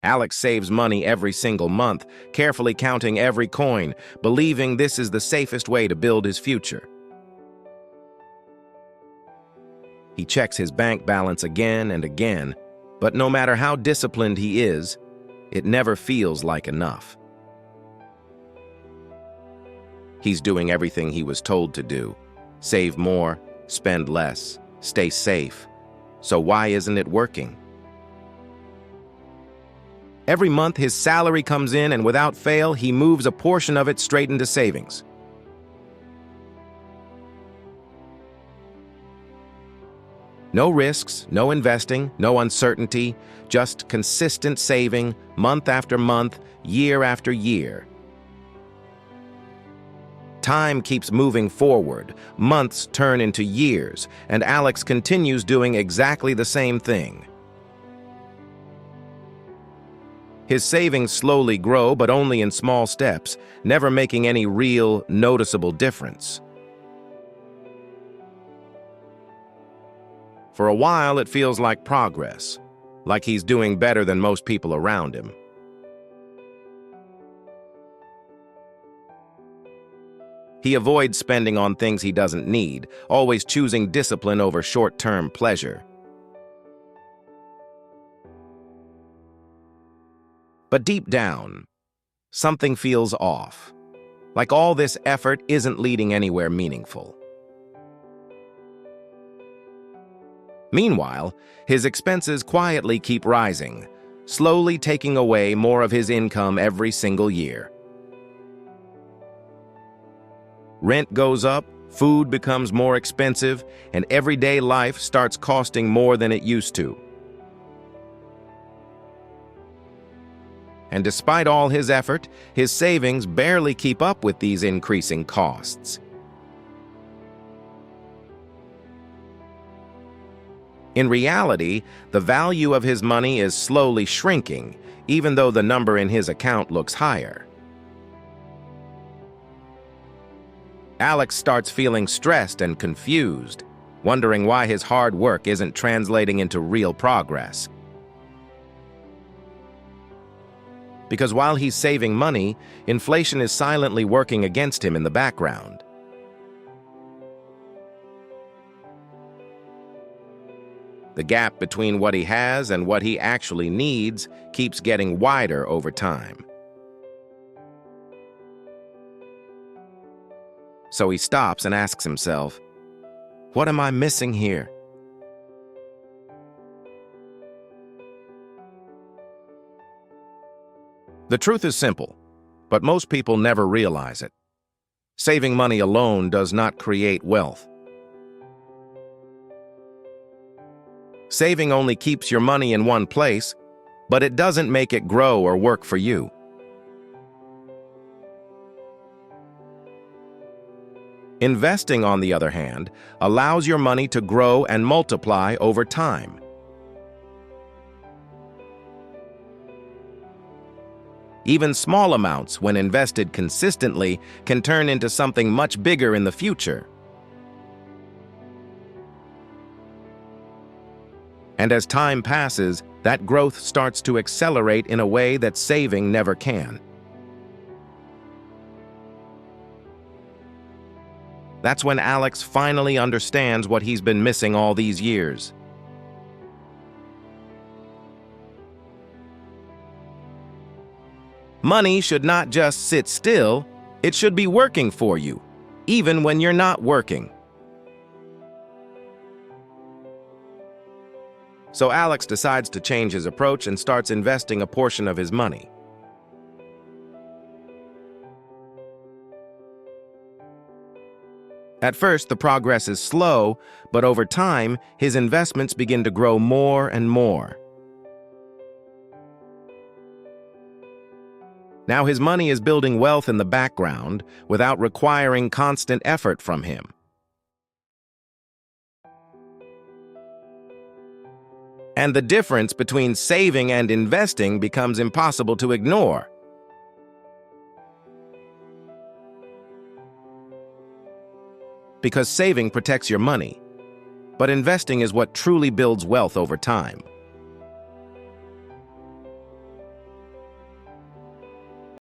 Alex saves money every single month, carefully counting every coin, believing this is the safest way to build his future. He checks his bank balance again and again, but no matter how disciplined he is, it never feels like enough. He's doing everything he was told to do: save more, spend less, stay safe. So why isn't it working? Every month his salary comes in, and without fail, he moves a portion of it straight into savings. No risks, no investing, no uncertainty, just consistent saving, month after month, year after year. Time keeps moving forward, months turn into years, and Alex continues doing exactly the same thing. His savings slowly grow, but only in small steps, never making any real, noticeable difference. For a while, it feels like progress, like he's doing better than most people around him. He avoids spending on things he doesn't need, always choosing discipline over short-term pleasure. But deep down, something feels off, like all this effort isn't leading anywhere meaningful. Meanwhile, his expenses quietly keep rising, slowly taking away more of his income every single year. Rent goes up, food becomes more expensive, and everyday life starts costing more than it used to. And despite all his effort, his savings barely keep up with these increasing costs. In reality, the value of his money is slowly shrinking, even though the number in his account looks higher. Alex starts feeling stressed and confused, wondering why his hard work isn't translating into real progress. Because while he's saving money, inflation is silently working against him in the background. The gap between what he has and what he actually needs keeps getting wider over time. So he stops and asks himself, "What am I missing here?" The truth is simple, but most people never realize it. Saving money alone does not create wealth. Saving only keeps your money in one place, but it doesn't make it grow or work for you. Investing, on the other hand, allows your money to grow and multiply over time. Even small amounts, when invested consistently, can turn into something much bigger in the future. And as time passes, that growth starts to accelerate in a way that saving never can. That's when Alex finally understands what he's been missing all these years. Money should not just sit still, it should be working for you, even when you're not working. So Alex decides to change his approach and starts investing a portion of his money. At first, the progress is slow, but over time, his investments begin to grow more and more. Now his money is building wealth in the background without requiring constant effort from him. And the difference between saving and investing becomes impossible to ignore. Because saving protects your money, but investing is what truly builds wealth over time.